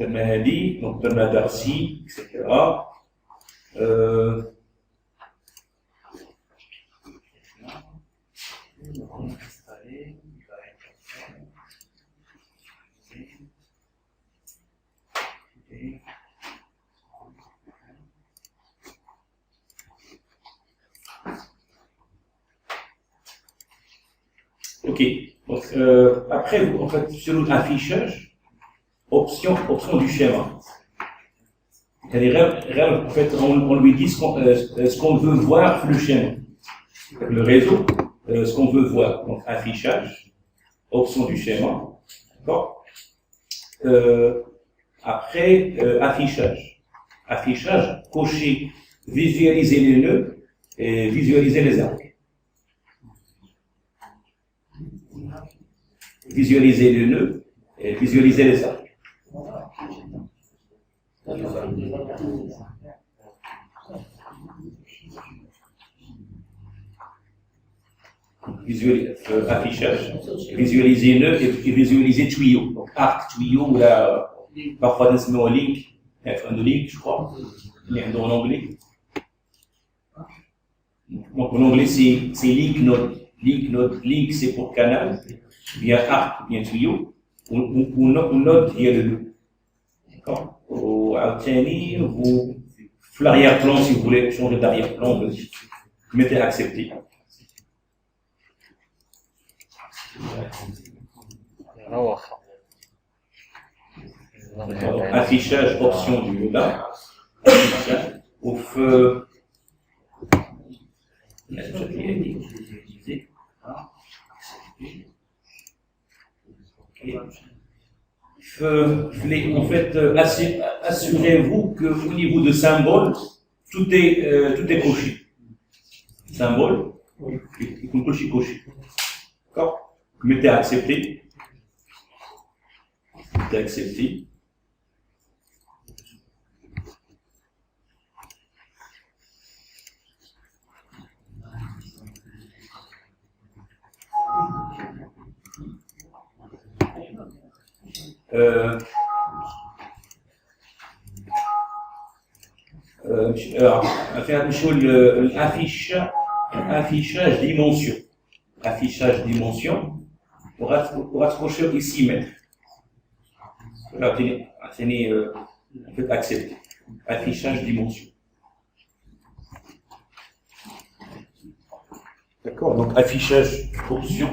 درنا هذه دونك درنا دارسي اكسيتيرا. Ok, donc après, en fait, sur l'affichage, option du schéma. C'est-à-dire, en fait, on lui dit ce qu'on veut voir sur le schéma. Le réseau, ce qu'on veut voir. Donc, affichage, option du schéma. D'accord. Après, affichage. Affichage, cocher, visualiser les nœuds et visualiser les arcs. Visualiser les nœuds et visualiser les arcs. Affichage, visualiser nœud et visualiser tuyau. Donc arc, tuyau, ou là, parfois on se met en link, un link, je crois, en anglais. Donc en anglais c'est link node. Link c'est pour canal, bien arc, bien tuyau, ou node, il y a le nœud. D'accord. Ou vous, l'arrière-plan, si vous voulez changer d'arrière-plan, vous mettez accepter. Alors, affichage, option du là. Au feu. En fait, assurez-vous qu'au niveau de symbole, tout est coché. Symbole, il faut cocher. D'accord. Mettez accepter. Mettez accepter. Affichage dimension. Affichage dimension pour être coché ici même. En fait, accepter. Affichage dimension. D'accord, donc affichage option.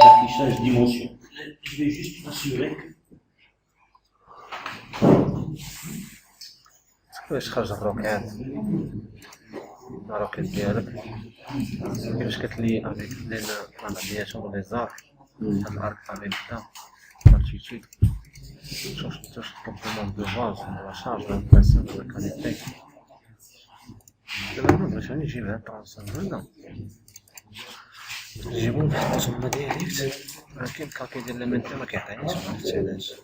Affichage dimension. Je vais juste m'assurer que. كيفاش خرج الروكات الروكات ديالك كيفاش كتلي افيك لين العمليات لي زار هاد الارك فامي بدا مارتيتي شوف كومبليمون دو فاز ولا شارج ولا باسون ولا كاليتي دابا ما بغيتش نجيبها طرونسون هنا نجيبو التصميم ديالي ولكن الكاكي ديال المنتج ما كيعطينيش ما عرفتش علاش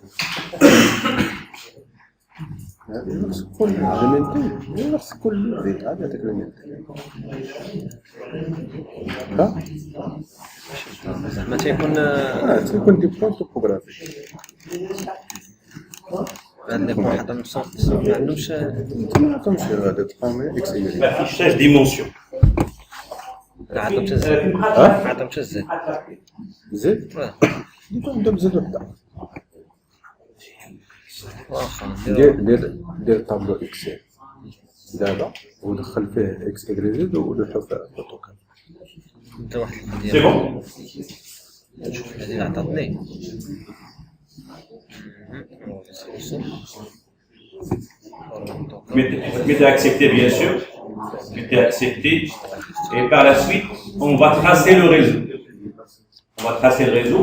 نفس كل المنتج نفس كل ذي هذا المنتج زعما تيكون دي بوان توبوغرافي هاد لي بوان حتى نصوص ما عندهمش هذا تقامي اكس Affichage dimension. عندهم تزيد عندهم تزيد زيد عندهم زيد وحده واخا دير طابلو اكسل دابا ودخل فيه اكس اغريزيد ولوحو في اوتوكاد انت واحد C'est القضيه bon? شوف هذه عطاتني Mettez accepter bien sûr. Mettez accepter. Et par la suite, on va tracer le réseau. On va tracer le réseau.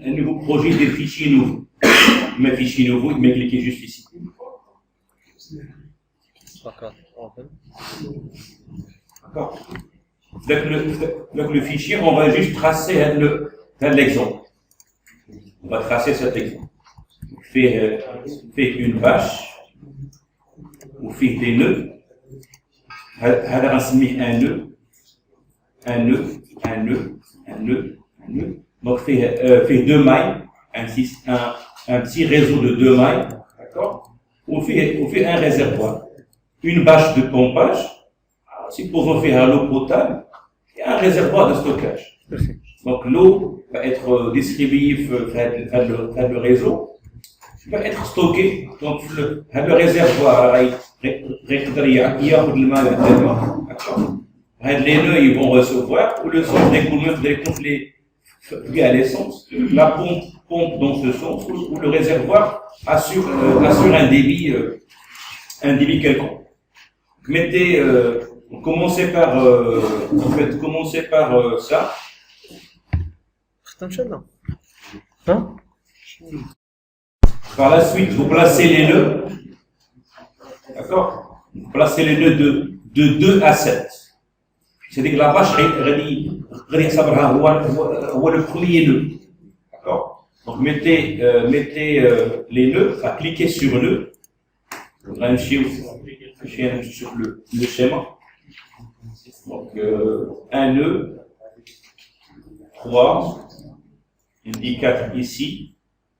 Un nouveau projet des fichiers nouveaux. Mais fichier nouveau, mais cliquez juste ici. فقط D'accord. Donc le fichier, on va juste tracer l'exemple. On va tracer cet exemple. Fait une vache, ou fait des nœuds. هذا غنسميه un nœud. un nœud, un nœud, un nœud, un nœud. Donc, fait 2 mailles, un petit réseau de 2 mailles, d'accord? On fait un réservoir, une bâche de pompage, supposons faire l'eau potable, et un réservoir de stockage. Donc, l'eau va être distribuée vers le réseau, va être stockée. Donc, le réservoir, les nœuds ils vont recevoir, ou le sens des couleurs à l'essence, la pompe dans ce sens, où le réservoir assure un débit quelconque. Mettez, commencez par ça. Par la suite, vous placez les nœuds. D'accord? Vous placez les nœuds de 2 à 7. C'est-à-dire que la vache, le premier nœud. D'accord? Donc, mettez les nœuds, cliquez sur nœud. Sur le schéma. Donc, un nœud, 3, il dit 4 ici,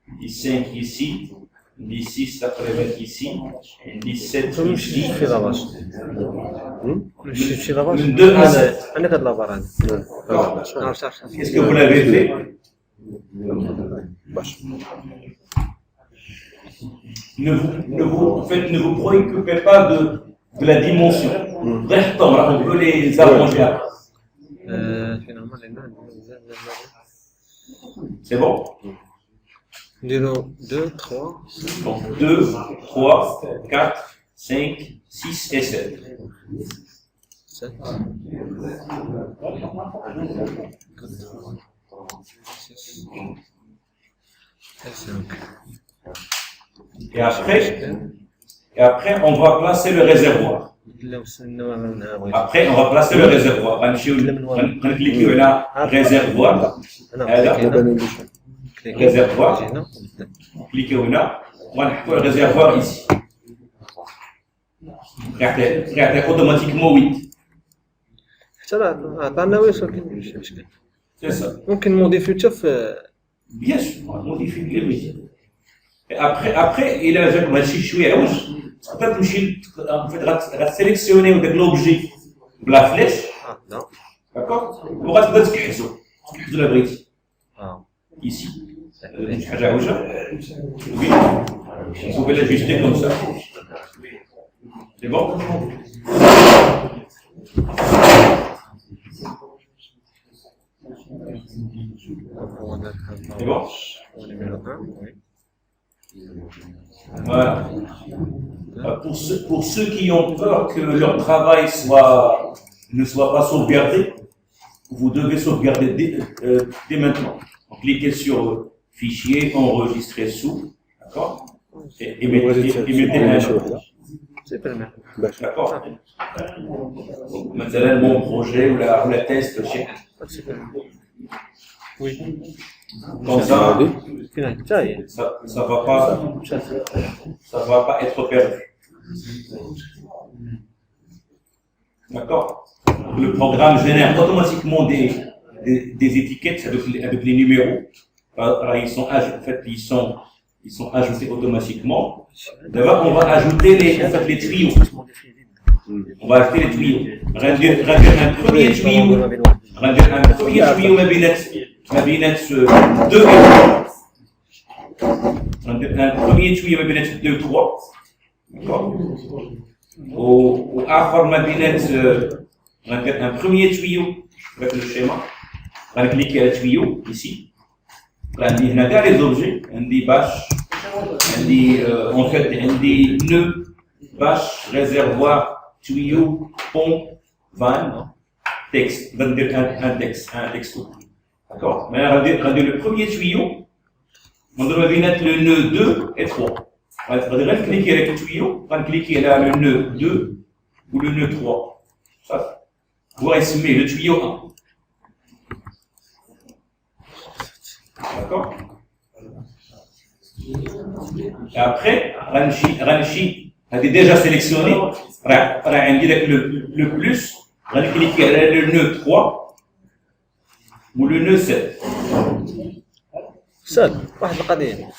il dit 5 ici, il dit 6 après mettre ici, il dit 7 ici. De 2 à 7. Est-ce que vous l'avez fait? Ne vous préoccupez pas de la dimension. On peut les arranger après. C'est bon? 2, 3. Donc 2, 3, 4, 5, 6 et 7. 7. Et après, on va placer le réservoir. Après, on va placer le réservoir. On clique sur le réservoir. Réservoir. Cliquez là. On va le réservoir ici. Automatiquement 8. C'est ça. ممكن موديفيو Bien sûr, on modifie les mesures. Après, il a un machine chouette rouge. Tu vas sélectionner l'objet de la flèche. D'accord? Vous allez de la brique. Ici. Oui. Vous pouvez l'ajuster comme ça. C'est bon? C'est bon? Voilà. Pour ceux qui ont peur que leur travail ne soit pas sauvegardé, vous devez sauvegarder dès maintenant. Donc, cliquez sur Fichier, Enregistrer sous, d'accord? Et mettez un jour. D'accord? Maintenant, mon projet ou la test chez. Oui. Comme ça va pas être perdu. D'accord? Le programme génère automatiquement des étiquettes avec les numéros. Alors, ils sont ajoutés automatiquement. D'abord, on va ajouter les tuyaux. On va ajouter les tuyaux. Rendre un premier tuyau. Ma binette 2 et 3. Un premier tuyau ma binette 2 et 3. D'accord? Au akhar ma binette, un premier tuyau avec le schéma. On va cliquer le tuyau ici. On a les objets, on dit bâche, on dit nœud, bâche, réservoir, tuyau, pompe, vanne, texte, un texte. D'accord? Maintenant, regardez le premier tuyau. On doit mettre le nœud 2 et 3. On va cliquer avec le tuyau, on va cliquer là le nœud 2 ou le nœud 3. Ça, vous résumez le tuyau 1. D'accord? Et après, Ranchi a déjà sélectionné, le plus, on va cliquer là le nœud 3. ou le nœud 7. ساد واحد القضيه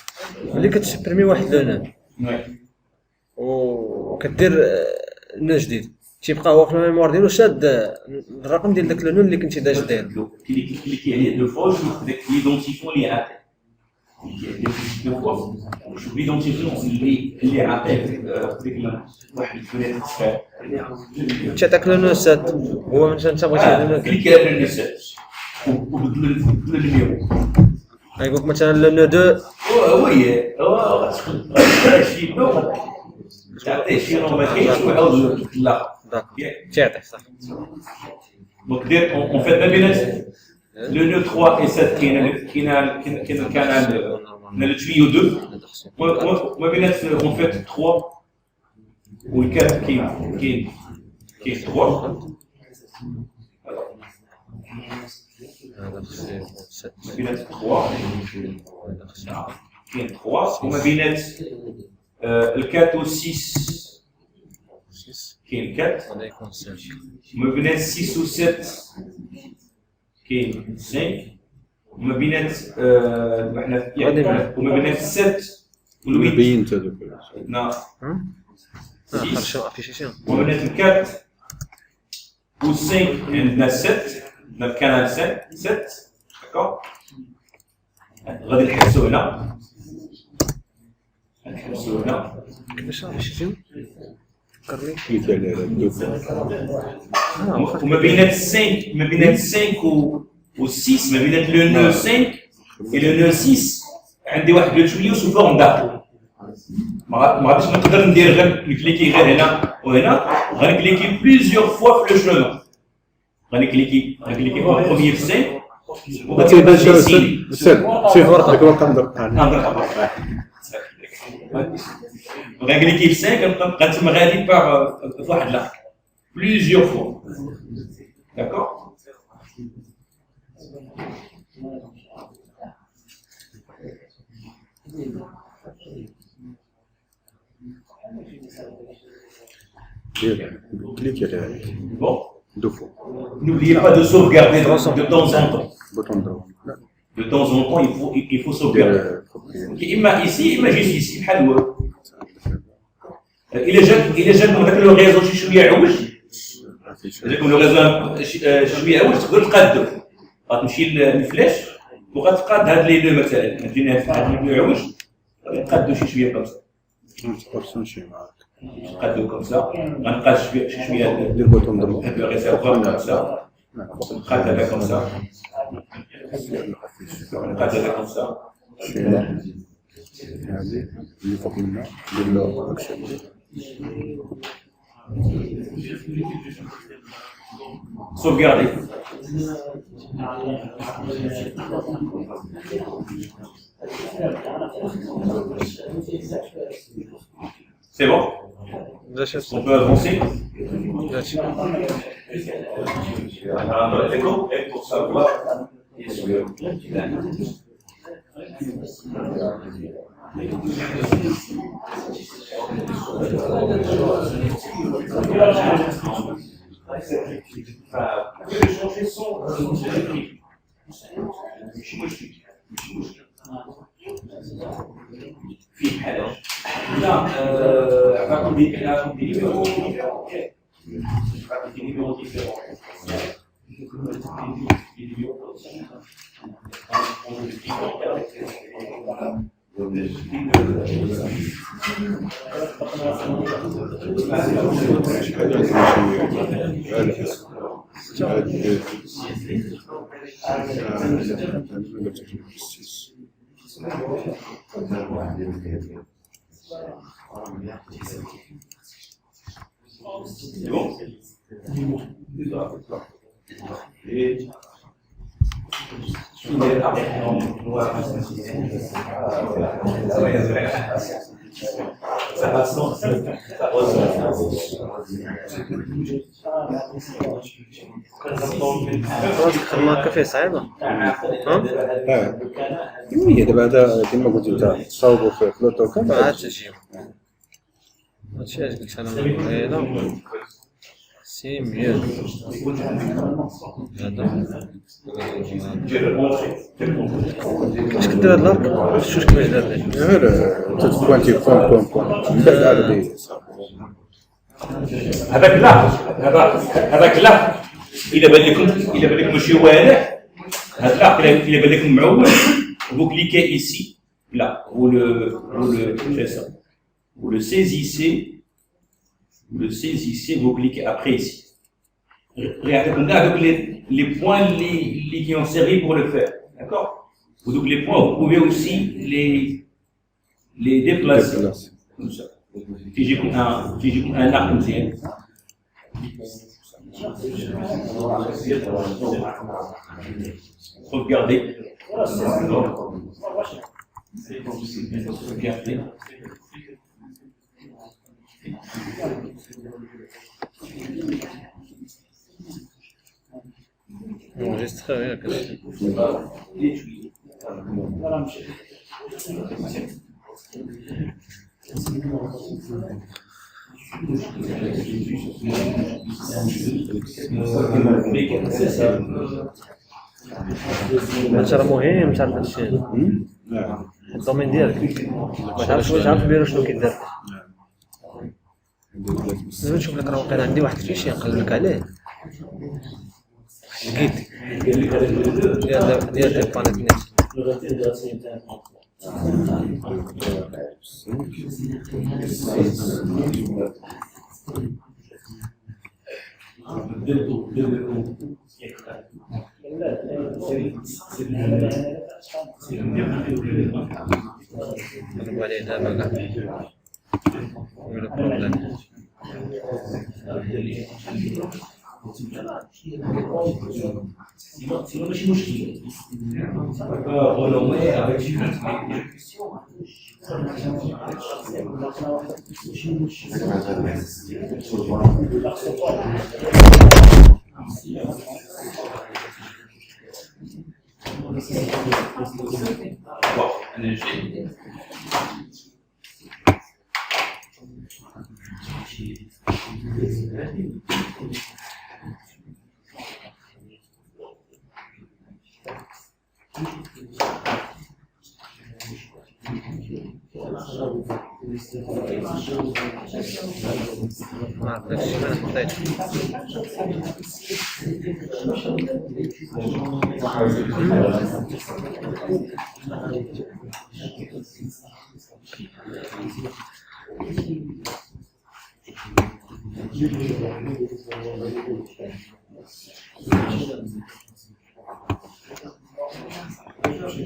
ملي كتسبرمي واحد لو نو Ouais. وكدير نو جديد تيبقى هو في الميموار ديالو شاد الرقم ديال داك لو نو اللي كنتي داير داير Donc, cliquez allez, deux fois, je vous l'identifions les rappels. Deux fois, je vous l'identifions les rappels. واحد الفنان صغير. مشى داك لو نو ساد هو من انت بغيتي لو نو Cliquez على le nœud 7. وبدلوا le numéro. يقولك مثلا لو نو 2 وي شي نو تعطيه شي نو ما كاينش ويعاود لا. داك تيعطيك صح Donc, on fait la binette. Le nœud 3 et 7 qui est le canal, le tuyau 2. Ma binette, on fait 3 ou le 4 qui est 3. هذا سي Ma binette 3 qui est 3. Ma binette, le 4 ou 6 qui est le 4. هذا يكون 5 Ma binette 6 ou 7 qui est 5. Ma binette, ma binette 7 ou 8. بينت هذوك Non. خرجوا افيشيشن On va mettre 4 ou 5 et on a 7. On a le canal 7. D'accord? غادي نحبسو هنا. نحبسو هنا. كيفاش افيشيشن فكرني كيف على الدوف وما بين 5 ما بين 5 و 6 ما بين لو نو 5 et le nœud 6 عندي واحد لو tuyau sous forme d'arc. ما غاديش نقدر ندير غير نكليكي غير هنا وهنا غنكليكي بليزيور فوا في لو شومون غنكليكي في البروميير 5 وغادي نبدا نسيني شوف ورقه ورقه ندق غنكليكي في 5 غنبقى تما غادي في واحد الارك بليزيور فوا داكور. كليك على هذاك Bon, دوفو n'oubliez pas de sauvegarder de temps en temps. بوطون درو De temps en temps, il faut sauvegarder. إما ici, إما juste ici, بحال هو. إلا جاك هذاك لو ريزو شي شوية عوج، جاك لو ريزو شوية عوج تقدر تقادو. غتمشي للفلاش وغتقاد هاد لي دو مثلا، تجيني هاد لي دو عوج، غادي نقادو شي شوية كوم سا. تقدر تمشي معاك نقادو كوم سا، غنقاد شي شوية دير بوطون درو هاد لو ريزيرفوار كوم سا، نقاد هذا كوم سا، نقاد هذا كوم سا. هذه اللي فوق منها دير له اكشن Sauvegarder. C'est bon? On peut avancer? D'accord. Et pour savoir, est-ce que changer son في حاجة لا عطاكم دي نيميرو عطاكم دي نيميرو ديفيرون C'est bon? Ça ressent, ça خدمة كافيه صعيبة هي دابا هذا كما قلت انت تصاوبوا في لوطو ما عاد تجيو هادشي علاش قلت انا هذا سي مزيان هذا Je vais le montrer. واش كدير هاد الارك شوف كيفاش دار ليه غير تتبوانتي بوان من بعد على لي هذاك لا اذا بان لكم ماشي واضح هذا لا اذا بان لكم معول vous cliquez ici là vous le saisissez vous cliquez après ici regardez comme là avec les points qui ont servi pour le faire d'accord donc les points vous pouvez aussi les déplacer comme ça si j'ai un arc مزيان Regardez. Regardez. enregistré ياك هادشي راه مهم تعرف هادشي الدومين ديالك ما تعرف بيرو شنو كيدير دابا نشوف لك راه واقيلا عندي واحد الفيشي نقلب لك عليه لقيت ديال البانيت نت نقلبو عليه دابا كاع ولا بروبليم Sinon, ماشي مشكل. renommer avec bon, énergie.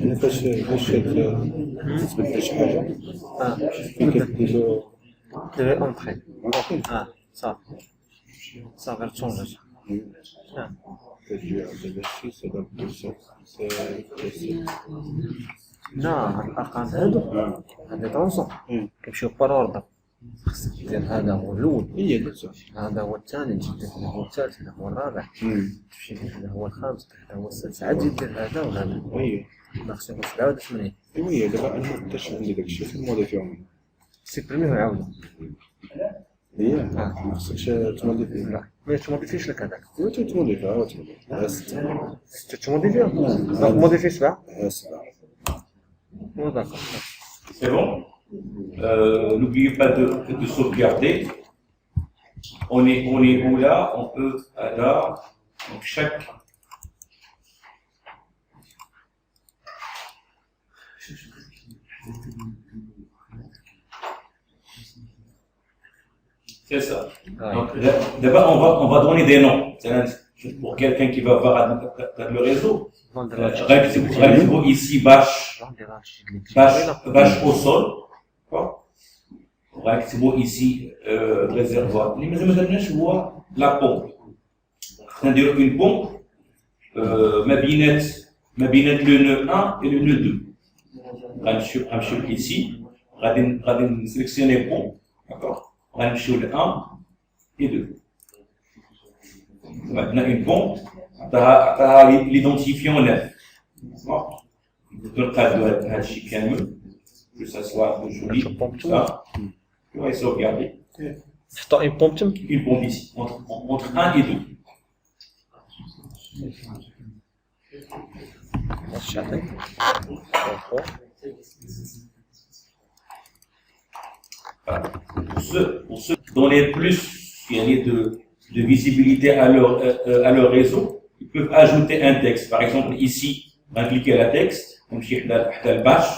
انا فاش تبدل شي حاجه كتديرو ديري اونطري صافي تشونجي كتجي على هادشي سبب لا هاد الارقام هادو طونسون كيمشيو بار اوردر خصك دير هذا هو الاول هي درتو هذا هو الثاني تجي هذا هو الثالث هذا هو الرابع تمشي هذا هو الخامس هذا هو السادس عاد تزيد دير هذا وهذا هي خصك 7 ولا 8 هي دابا انا مقدرش عندي داكشي في الموديفيون سيبريميه وعاودو هي ما خصكش تموديفي لا ما تموديفيش لك هذاك هو تموديفي هو تموديفي دونك موديفي 7 7 و داكور C'est bon. N'oubliez pas de sauvegarder. On est où là? On peut là. Donc chaque. C'est ça. Donc d'abord on va donner des noms. Pour quelqu'un qui va voir le réseau. Rectibou ici bâche au sol. Rectibou ici réservoir. Mais maintenant je vois la pompe. C'est-à-dire une pompe. Ma binette le nœud 1 et le nœud 2. Je ici. Je vais sélectionner pompe. D'accord. Je vais le 1 et 2. Maintenant une pompe. L'identifiant 9. Donc, que ça soit joli, ça. Tu vas sauvegarder. نحطوا ان بومب تم une pompe ici, entre 1 et 2. ماشي عطيك Voilà. Pour ceux qui donnaient plus de visibilité à leur réseau, ils peuvent ajouter un texte. Par exemple, ici, on va cliquer la texte, on va le bash,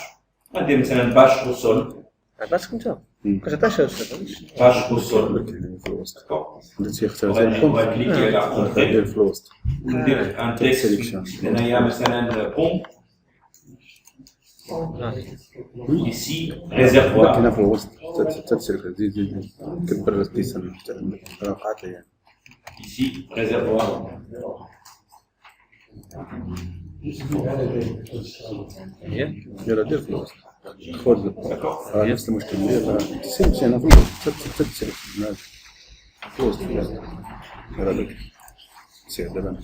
on va dire un bash au sol, بس كنت كتعطيش bash au sol. كاينين في الوسط D'accord. درتي On اختارتي va cliquer là, البومب ديال في الوسط ندير un texte, هنايا مثلا pompe, ici, réservoir. كاينه في الوسط حتى تسرك زيد كبر الديسان حتى عندك قاعات يعني Ici, réservoir. هي يلا دير في الوسط خذ D'accord. نفس المشكل ديال تسير هنا في الوسط حتى تسرك في الوسط يلا لك سير دابا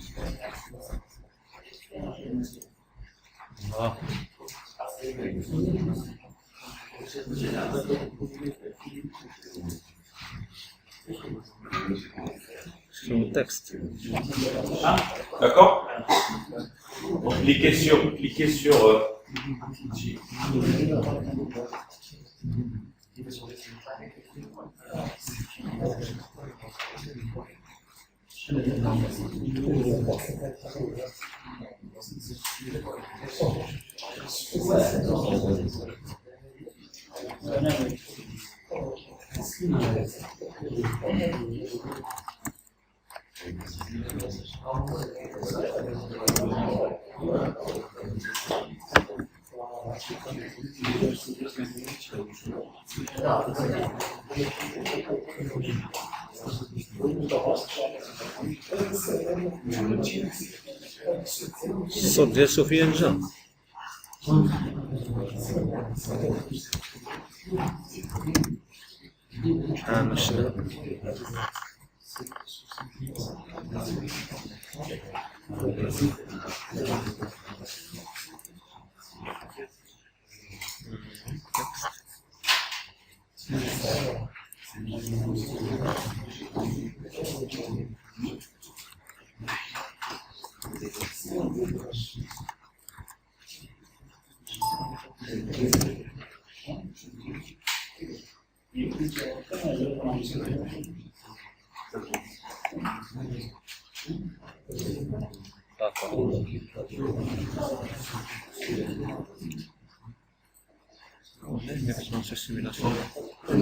شنو التكست D'accord. Donc, cliquez sur الصوت ديال سفيان جا مشنا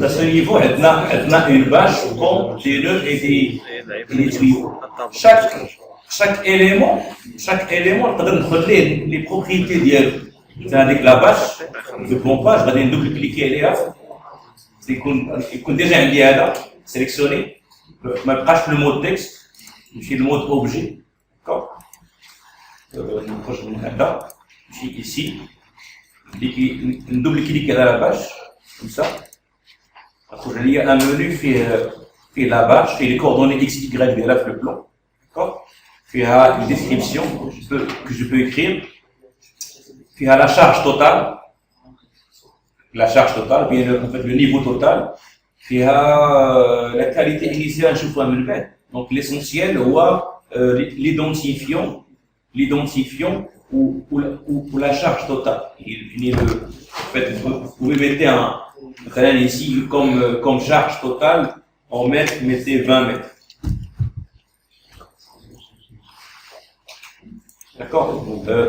à ce niveau, on a une bâche comme des nœuds et des tuyaux. Chaque élément, on peut les propriétés d'elle. C'est-à-dire que la bâche de pompage, on va double-cliquer là. C'est déjà un dialogue sélectionné. Je cache le mot texte, j'ai le mot objet. D'accord. Je suis ici. Une double clic à la bâche, comme ça. Il y a un menu fait la bâche, fait les coordonnées X, Y, de le plan. D'accord. Il y a une description que je peux écrire. Il y a la charge totale. La charge totale, bien en fait le niveau total. Il y a la qualité initiale, je vois donc l'essentiel ou l'identifiant ou la charge totale. En fait, vous pouvez mettre ici comme charge totale en mètres, mettez 20 mètres. D'accord.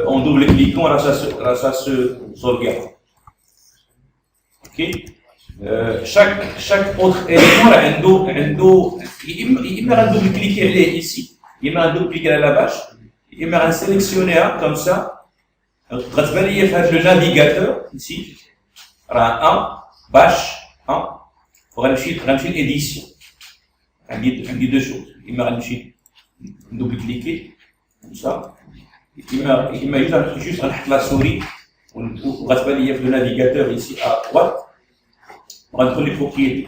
En double-cliquant, là ça se sauvegarde. Ok. Chaque autre élément, il m'a un double-cliquer ici, il m'a un double-cliquer à la bâche, il m'a un sélectionner comme ça. Le navigateur ici, un bâche 1 pour une édition. Il dit deux choses. Il m'a double-cliquer comme ça. Il m'a juste la souris. On le navigateur ici à droite. On rentre les propriétés.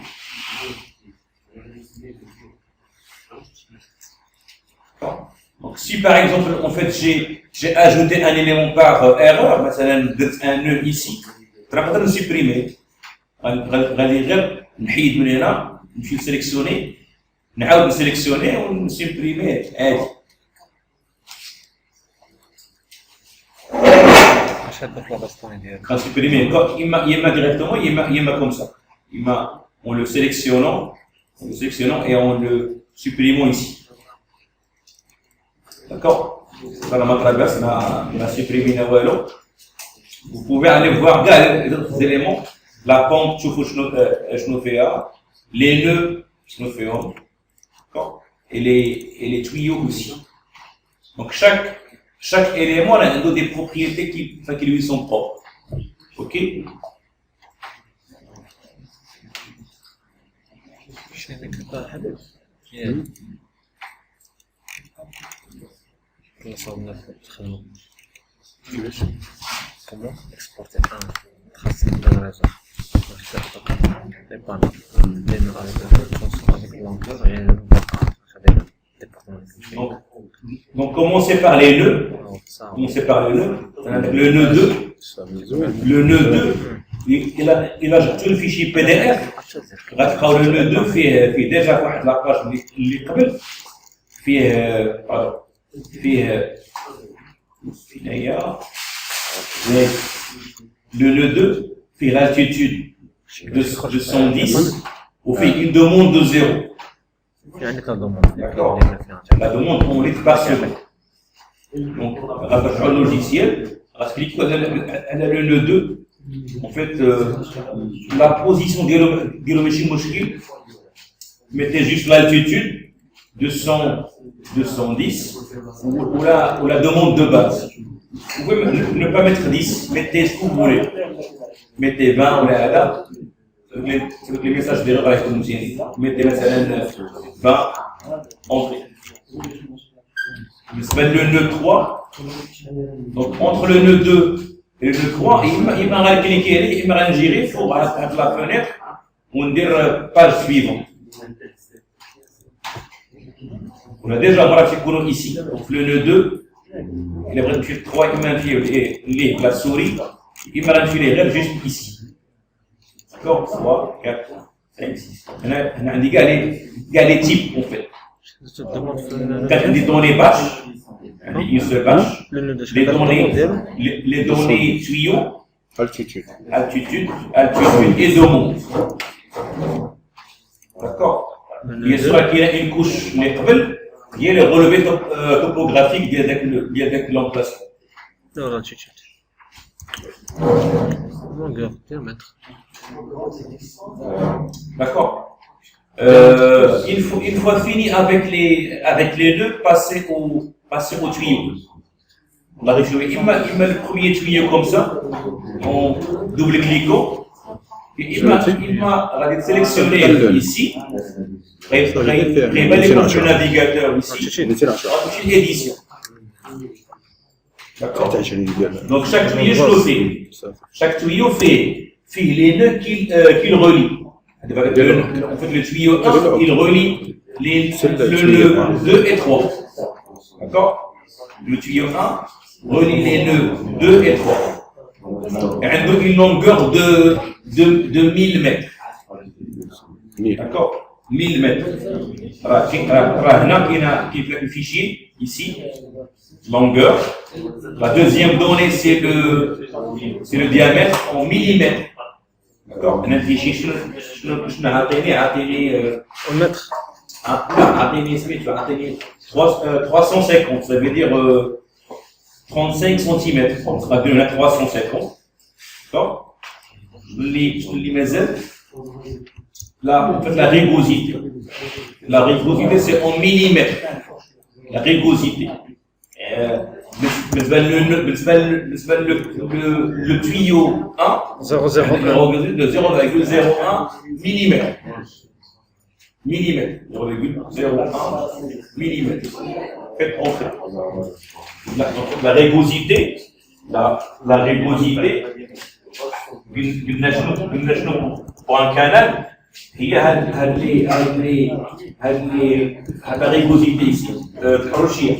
Donc, si par exemple, en fait, j'ai ajouté un élément par erreur, un nœud ici, je vais le supprimer. Je vais le نمشي نسيليكسيوني نعاود نسيليكسيوني ونسيمبريمي عادي. اش هاد لا باستوني ديالك؟ Supprimer IMA directement, IMA comme ça. IMA en le sélectionnant et en le supprimant ici. D'accord? Ça la matraverse, on a supprimé Nawalo. Vous pouvez aller voir les autres éléments. La pompe, les nœuds, et les tuyaux aussi. Donc chaque élément a des propriétés qui lui sont propres. Ok? Comment exporter un tracé d'un réseau? Les panneaux, les chansons avec l'encre et avec le département. Donc commencez par les nœuds. Commencez par le nœud 2. Le nœud 2, il a tout le fichier PDF. Le nœud 2 fait déjà la page اللي قبل فيه le nœud 2 fait l'altitude de 110 ou fait une demande de 0. D'accord. La demande en litres par seconde. Donc, le logiciel, elle a le nœud 2. En fait, la position de l'objectif, mettez juste l'altitude de 110 ou la demande de base. Vous pouvez ne pas mettre 10, mettez ce que vous voulez. Mettez 20 ou là. Les messages d'erreur avec nous aussi. Mettez 20 entrées. Le nœud 3. Donc entre le nœud 2 et le nœud 3, il m'a cliqué, il m'a géré pour à la fenêtre, on dit page suivante. On a déjà marqué ici. Donc le nœud 2, il a fait 3, il m'a fait la souris, il m'a fait les rêves juste ici. D'accord? 3, 4, 5, 6. On a dit les types en fait. Quand on dit données bâches, une seule bâche, les données tuyaux, altitude et demande. D'accord? Bien sûr qu'il y a une couche qui est le relevé topographique avec l'emplacement. L'altitude. Longueur, diamètre. D'accord? Une fois fini avec les nœuds, passer au tuyau. On va réfléchir. Il met le premier tuyau comme ça, en double-cliquant. Il m'a sélectionné ici. Le navigateur ici. Édition. D'accord? Donc chaque tuyau, je le fais. Chaque tuyau fait les nœuds qu'il relie. En fait, le tuyau 1, il relie le nœud 2 et 3. D'accord? Le tuyau 1 relie les nœuds 2 et 3. Il a une longueur de 1000 mètres. D'accord? 1000 mètres. Là, il y a un fichier ici, longueur. La deuxième donnée, c'est le diamètre en millimètres. D'accord? On a un fichier, je En mètre. 350, ça veut dire 35 cm. On sera bien à 350. D'accord? Je les mets. Là, en fait, la rugosité. La rugosité, c'est en millimètres. La rugosité. Le tuyau 1, 0,01 mm. Millimètre. 0,01 mm. Faites entrer. La rugosité, la rugosité pour un canal, il y a la rugosité ici. Crochet.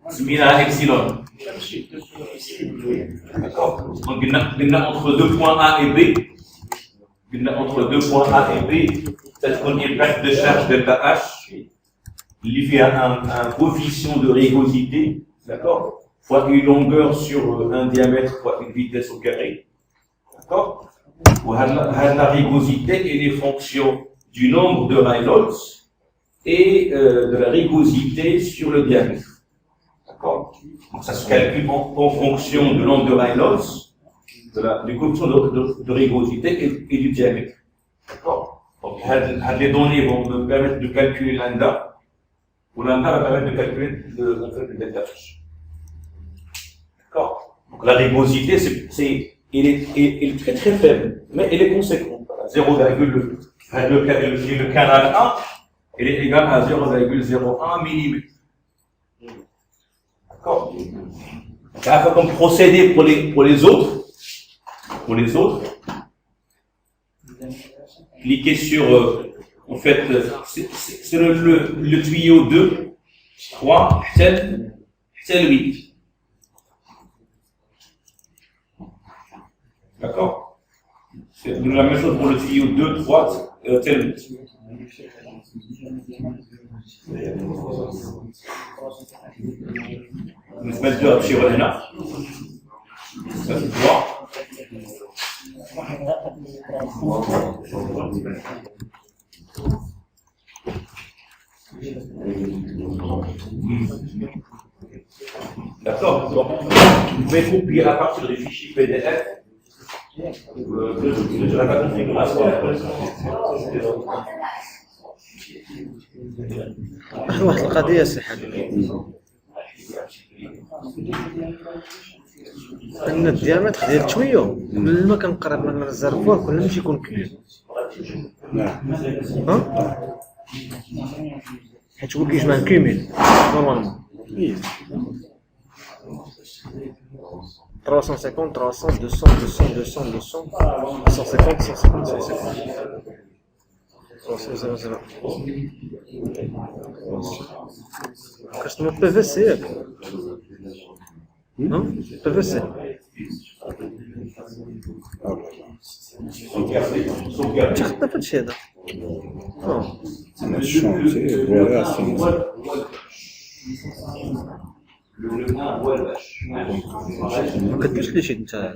C'est epsilon. D'accord? Donc, entre deux points A et B, entre deux points A et B, c'est qu'on dit perte de charge delta H, il y a un coefficient de rugosité, d'accord, fois une longueur sur un diamètre fois une vitesse au carré, d'accord. La rugosité est une fonction du nombre de Reynolds et de la rugosité sur le diamètre. D'accord. Donc ça se calcule en fonction du nombre de Reynolds, du coefficient de rugosité et du diamètre. D'accord. Donc les données vont me permettre de calculer lambda, ou lambda va permettre de calculer le delta H. D'accord. Donc la rugosité, elle est très très faible, mais elle est conséquente. 0,2. Le canal 1, elle est égale à 0,01 mm. D'accord. Comme procédé pour les autres, cliquez sur, en fait, c'est le tuyau 2, 3, 7, 8. D'accord. C'est la même chose pour le tuyau 2, 3, 8. نسبة أبشرة هنا D'accord. Donc, vous pouvez copier à partir des fichiers PDF de la configuration. واحد القضية سي حبيبي ان الديامتر ديال التويو كل ما كنقرب من الريزرفوار كل ما تيكون كبير ها حيت هو كيجمع الكيميل نورمالمون 350 300 200 200 200 200 150 150 150 كاش بي في سي ياك non PVC انت خدنا في هادشي هذا ما كديرش لي شي انت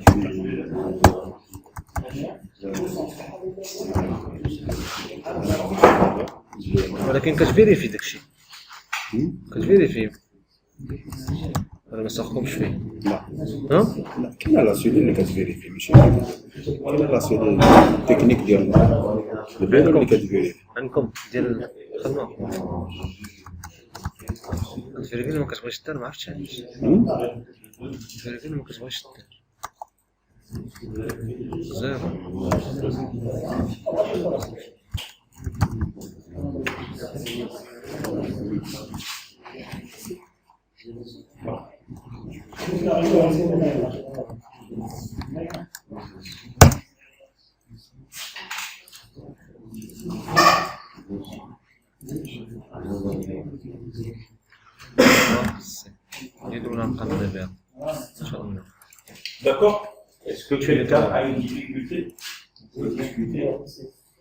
ولكن كتفيريفي داكشي كتفيريفي ولا ما ساخكمش فيه لا ها لا كاين لاسيدي اللي كتفيريفي ماشي كاين لاسيدي التكنيك ديالنا البيض اللي كتفيريفي عندكم ديال الخدمه كتفيريفي ما كتبغيش دير ما عرفتش علاش كتفيريفي ما كتبغيش دير زيرو D'accord. Est-ce que quelqu'un a une difficulté? On peut discuter.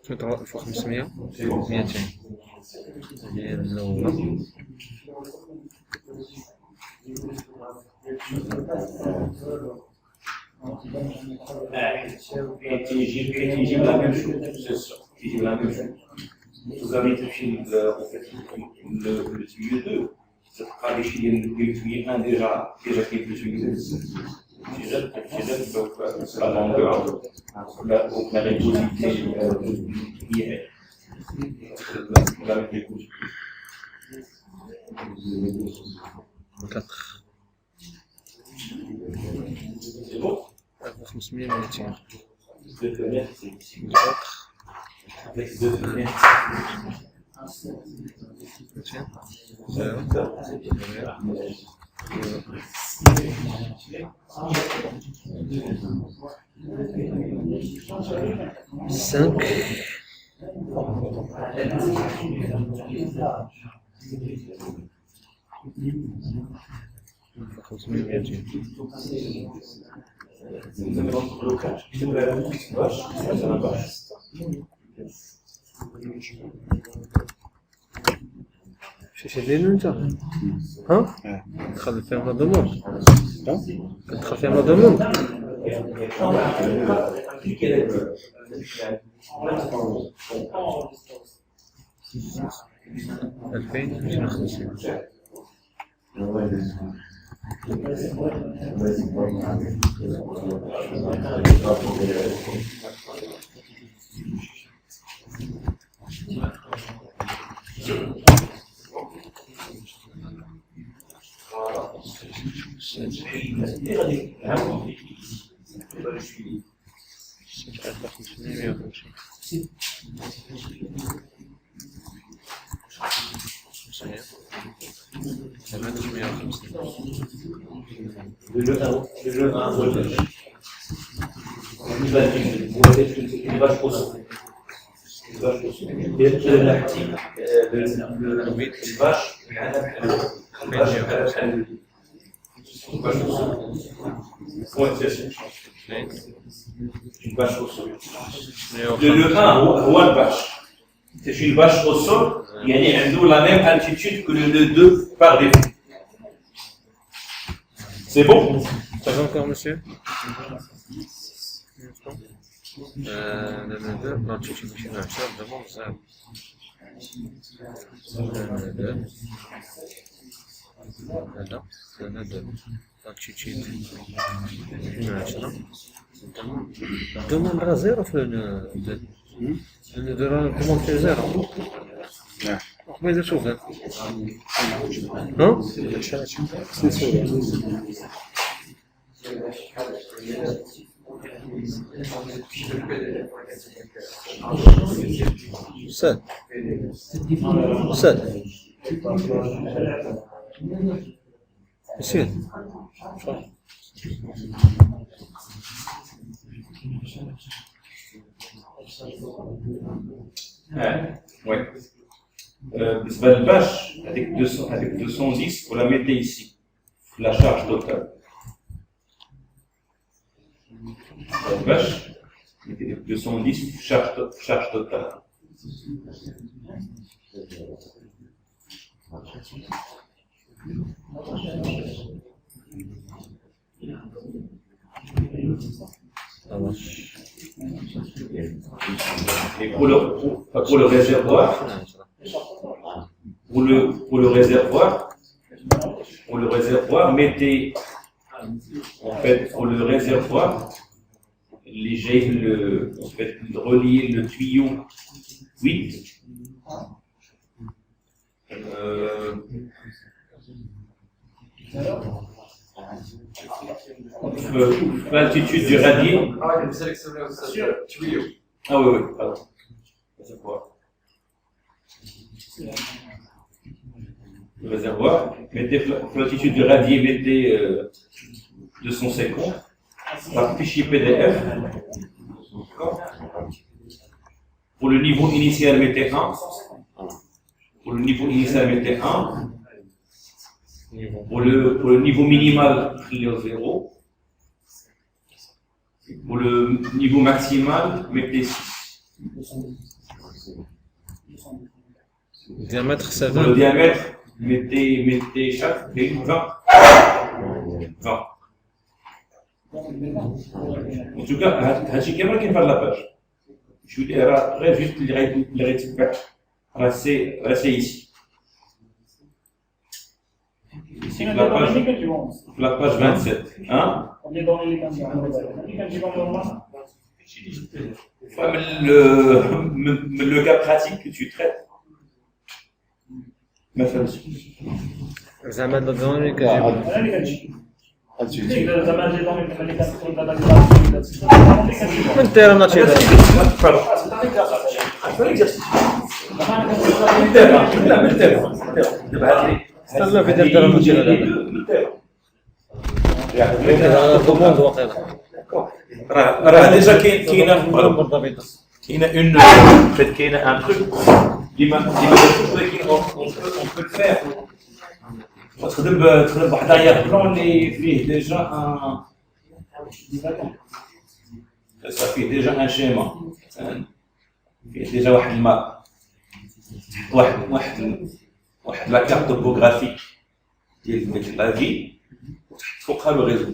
فوق 500 200 ديال الأولى Et tu la même chose, c'est ça. Tu la même chose. Vous avez touché le tuyau 2. Ça sera déchiré le tuyau 1 déjà qui est le tuyau 2. C'est la longueur, la régosité qui est la régosité. 4 C'est bon? 500 200 Deux fenêtres, c'est 4 avec deux fenêtres. Cinq. Vous avez votre blocage. Vous avez la vache, ça va pas. شي داير انت ها دخل فيهم لا دوموند كتدخل فيهم لا دوموند ألفين مئتين وخمسين Le 1, les vaches au sol. Les vaches au sol. Le lactique, les vaches, une vache au sol. Le 1 هو الvache. C'est une vache au sol, يعني عنده la même altitude que le 2 par défaut. C'est bon? Ça va encore, monsieur? Le 2, non, tu me fais un seul, demande ça. Le 2. Le 2. Altitude. Demande à 0 في le 2. Le 2 demande في 0. قبيله شوف ها سد سد يصير Ouais. بالنسبة للباش هذيك 210 vous la mettez ici, la charge totale. Vache, 210 charge totale. Et pour le réservoir, pour le réservoir, mettez en fait pour le réservoir, relier le tuyau 8 l'altitude du radier. Ah oui, pardon. Le réservoir, mettez l'altitude du radier, mettez 250 par fichier PDF. Pour le niveau initial, mettez 1. Pour le niveau initial, mettez 1. Pour le niveau minimal, mettez 0. Pour le niveau maximal, mettez 6. Diamètre, ça va. Pour le diamètre, mettez chaque 20. 20. En tout cas, هادشي كامل كاين في هاد لاباج. شو اللي راه غير جوست اللي غيتبع راه سي ici. Ici, la page 27. Hein? Le cas pratique que tu traites. Ma femme. زعما الدوني من تيرا ناتشي استنى في دير تيرا ناتشي هذا دوموند واقيلا راه ديجا كاينه ان تروك اللي ما ولكن اون بو الفير تخدم بواحد اير بلون اللي فيه ديجا Ça fait déjà un schéma. فيه déjà واحد الماب واحد لا كارت توبوغرافيك ديال ديك لا في فوقها لو ريزو.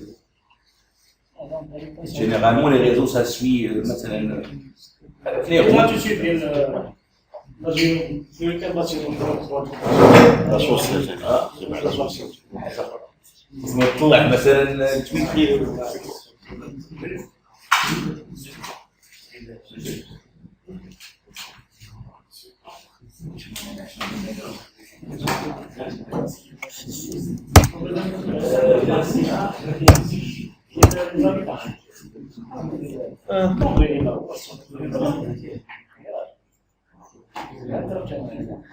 Généralement les réseaux ça suit مثلا les Comment routes. tu sais bien quel bâtiment La chaussée, c'est la chaussée. نطلع مثلا تويتري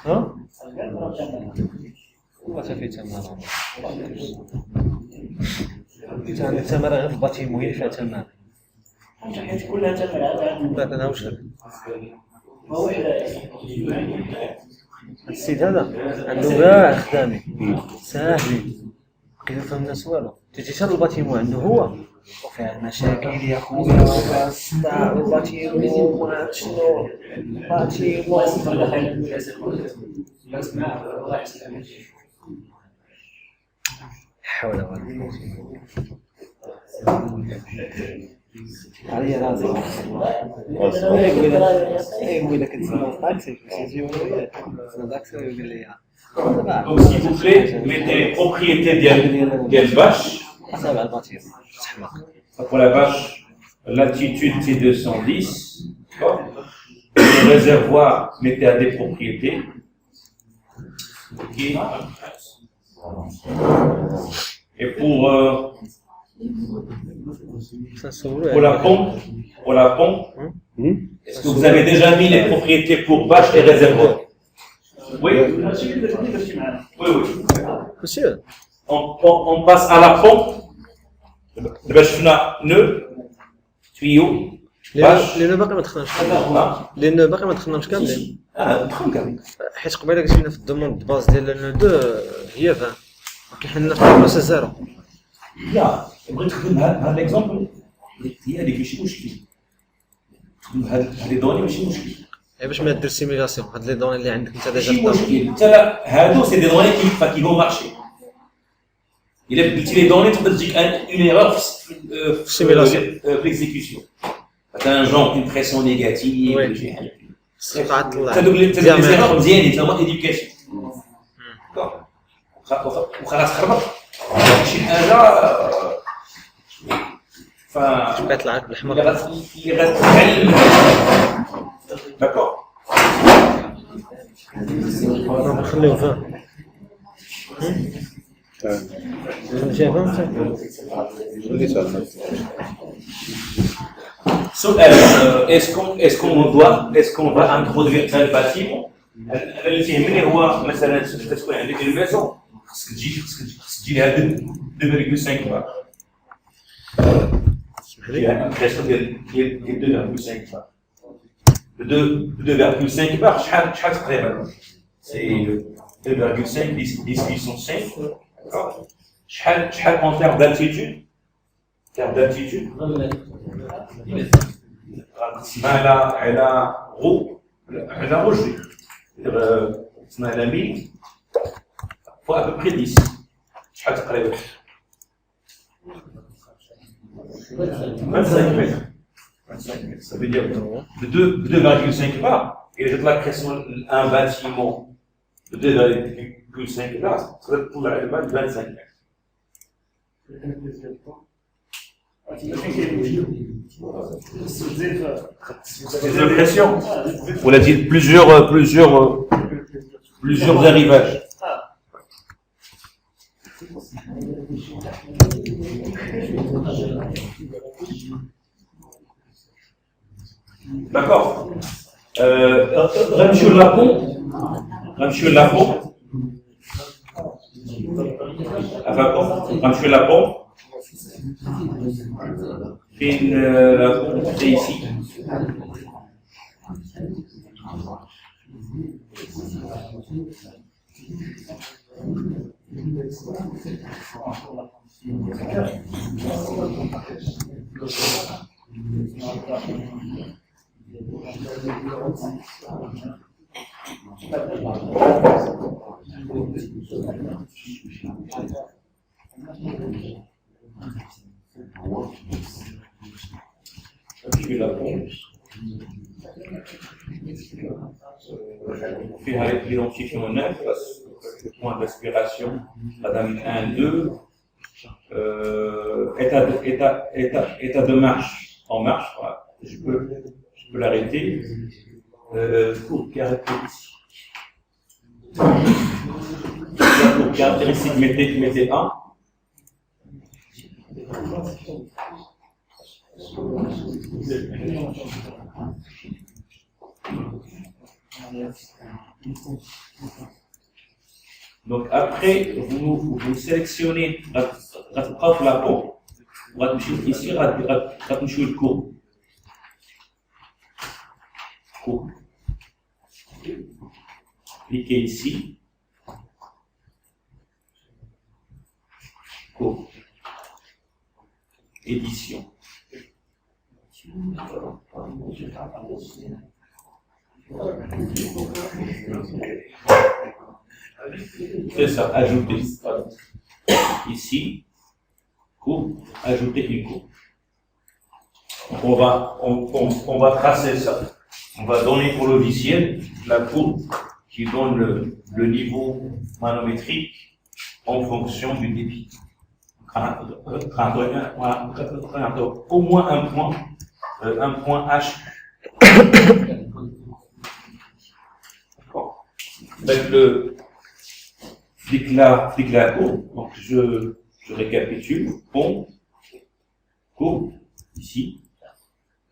ها؟ ما في تمارة عندك تمارة غير في باتيمو هي اللي فيها تمارة حيت كلها تمام بعد انا واش درت ما وحده السيد هذا عنده كاع خدامي ساهلين كيدير الناس والو تجي شر الباتيمو عنده هو وفيها المشاكل يا خويا وكاسطا الباتيمو ما شنو باتيمو حول ولا قوة علي راسي يقول لك تسمع الطاكسي يجي وياك تسمع الطاكسي ويقول لي Donc s'il vous plaît, mettez les propriétés d'El Bache. سبع الباتيمو تحمق Pour la vache, l'altitude c'est 210. Le réservoir, mettez à des propriétés. Ok. Et pour la pompe, est-ce que vous avez déjà mis les propriétés pour vache et réservoir? Oui. Oui. Monsieur, On passe à la pompe. باش شفنا نو tuyau لأنه باقي ما دخلناش لأنه باقي ما دخلناش كاملين دخل كامل حيت قبيله قلتينا في الدوموند باز ديال لو دو هي 20 ولكن حنا في البلاصه زيرو لا بغيت تخدم هذا ليكزومبل هي هذيك ماشي مشكل تخدم هاد لي دوني ماشي مشكل باش ما دير سيميلاسيون هاد لي دوني اللي عندك انت ماشي ديجا مشكل انت لا هادو سي دي دوني كي فون مارشي الا بدلتي لي دوني تقدر تجيك اون ايرور في سيميلاسيون في ليكزيكسيون مثلا جون اون بريسيون نيجاتيف ولا شي حاجه استطاعت طلع هادوك لي ايرور مزيانين تا هما ايديوكاسيون وخلاص تخربط شي حاجه ف بقيت لك بالحمر اللي غتعلم داكور نخليو 20 شايف فهمت اللي سالنا سؤال est-ce qu'on va introduire un bâtiment اللي تيهمني هو مثلا تكون عندك الميزون خصك تجي لها 2.5 بار اسمح لي الكريسيون ديال 2.5 بار 2.5 بار شحال تقريبا سي 2.5 10 puissance 5 شحال en termes d'altitude غنقسمها على غو على رجل قسمها على 1000 فوا à peu près 10 شحال تقريبا 25 mètres 25 mètres ça veut dire de 2,5 bar et جات la pression un bâtiment de 2,5 bar ça va تطلع على 25 mètres des impressions ou l'a dit plusieurs arrivages. D'accord. Ramchou Lapon. Ramchou Lapon. C'est ici. Je la pompe. On fait avec l'identifiant 9, le point d'aspiration, Madame 1, 2, état de marche, en marche, voilà. Je peux l'arrêter, pour caractéristique. Pour caractéristique, mettez 1. Donc après, vous sélectionnez la pompe, ici, le cours. Cliquez ici. Cours. Édition. C'est ça, ajouter. Ici, courbe, ajouter une courbe. On va tracer ça. On va donner au logiciel la courbe qui donne le niveau manométrique en fonction du débit. 31, au moins un point H. Avec le déclare courbe, donc je récapitule, pompe, courbe, ici,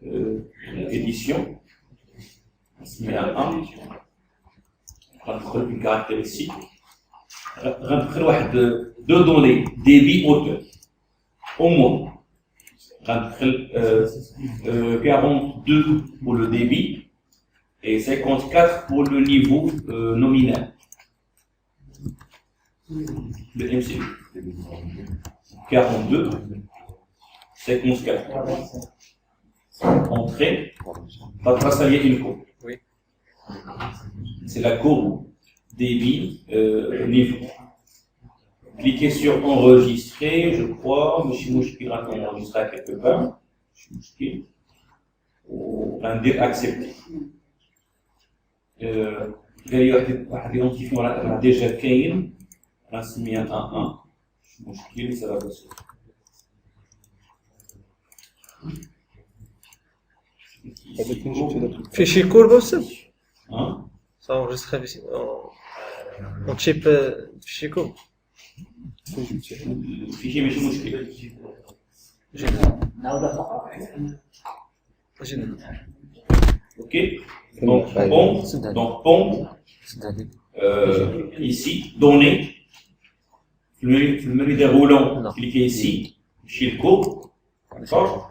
édition, on met un 1, une caractéristique, deux données, débit, hauteur, au moins, 42 pour le débit et 54 pour le niveau nominal. Le MCU. 42, 54. Entrée, va tracer une courbe. Oui. C'est la courbe débit niveau. Cliquez sur enregistrer, je crois, monsieur Mouchkil a enregistré quelque part. Ou un dire accepter. واحد يدونتيفيو راه ديجا كاين راه سميها 1 مشكل ça va passer. Fichier courbe aussi. Hein? Ça enregistre en chip fichier courbe. Fichier ماشي مشكل. Ok. Donc pompe. Ici, données. Le menu déroulant, cliquez ici, chez le courbe. D'accord.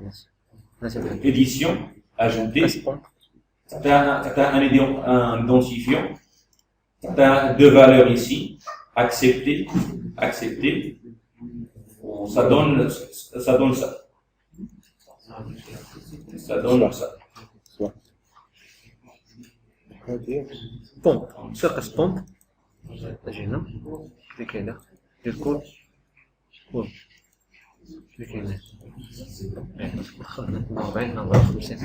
Édition, ajouter. Tu as un identifiant. Tu as deux valeurs ici. Accepter. Accepter. Ça donne ça. Ça donne ça. Pompe. Surface pompe. Imagina. Cliquez là. الكود كود كاين 40 نضرب 50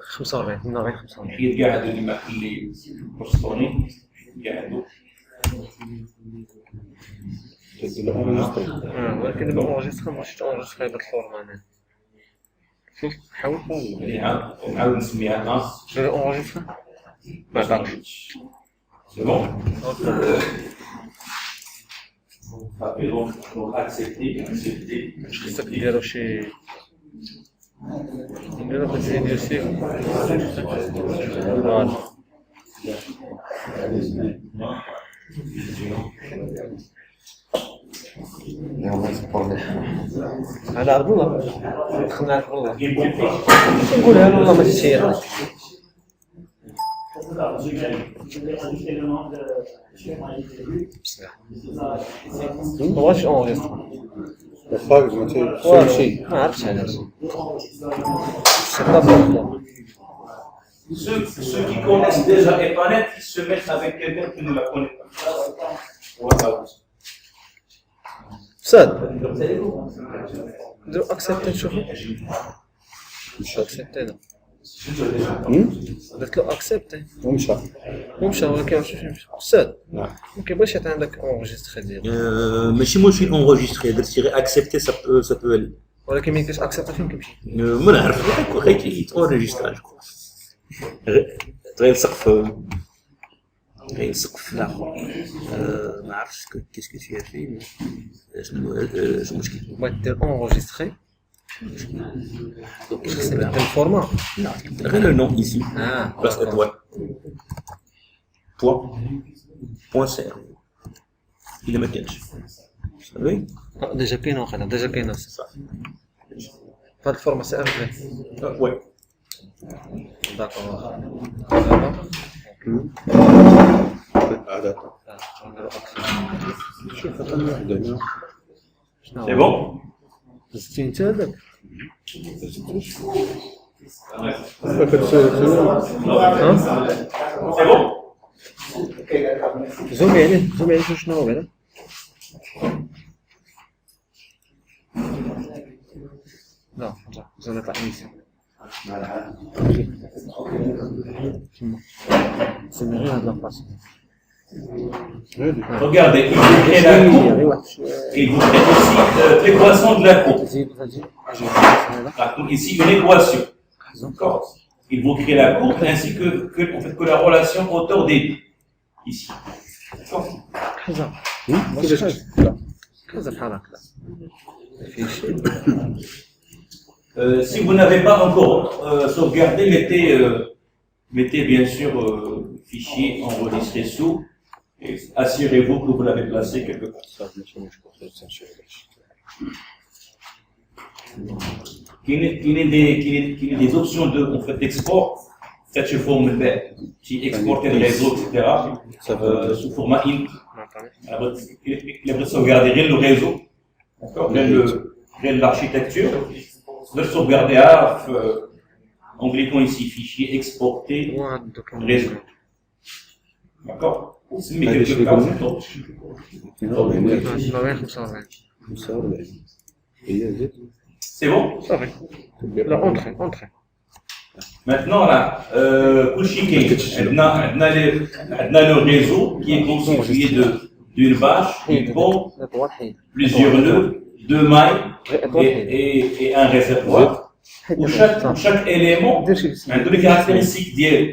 45 نضرب 45 حيد كاع هادو اللي بوسطوني كاع هادو ولكن دابا اونجستري ماشي تونجستري بهاد الفورما انا شوف حاول نعاود نسميها اونجستري ما عرفتش سي بون Et donc accepter. Je sais que dire chez le président aussi. Voilà. على عبد الله دخلنا على عبد الله نقولها له والله ما تشير ما واش اونغيستر الخارج ما تسوي شيء. ما عرفتش علاش شكرا. Ceux qui connaissent déjà Epanet, ils se mettent avec quelqu'un qui ne la connaît pas. Voilà. ساد نديرو اكسبتي نشوفو مش اكسبتي درت له اكسبتي ومشى. ومشى ولكن مشى ساد نعم. ما كيبغيش يعطي عندك اونجستري ديالو ماشي مشكل انغوجيستري درتي غير اكسبتي سا بو الي ولكن ما يمكنش اكسبتي فين كيمشي ما نعرف غير يتونجيسترا غير سقف غير سقف الاخر ما عرفتش كيسكو فيها فيه شنو المشكل بغيت دير اونجستري دونك خصك تبدل الفورما لا غير لو نون ايزي بلاص اتوال بوان سير الا ما كانش صافي ديجا كاين واخا ديجا كاين صافي فهاد الفورما سي ار في وي داكور عادة. شوف خطنا واحدة هنا. C'est bon? زدتي انت هذاك C'est bon? زومي عليه شنو هو هذا لا زاد طلع ميسي سمي غير هاد لاباس Regardez, il vous crée la courbe et il vous crée aussi l'équation de la courbe. Donc ici une équation. D'accord. Il vous crée la courbe ainsi que la relation hauteur des deux. Ici. D'accord. حزام كذا بحال هكا في شيء Si vous n'avez pas encore sauvegardé, mettez bien sûr fichier enregistré sous et assurez-vous que vous l'avez placé quelque part. Qu'il y ait des options d'export, faites chez forme vert, si exporter le réseau, etc. Sous format int. Il va sauvegarder le réseau, d'accord, l'architecture. Vous allez sauvegarder en cliquant ici, fichier, exporter, réseau. D'accord? Mais quelque part, c'est top. C'est bon? صافي لا اونتري Maintenant, là, on a le réseau qui est constitué d'une bâche, une pompe, plusieurs nœuds, deux mailles et un réservoir. Où chaque élément a des caractéristiques d'elle.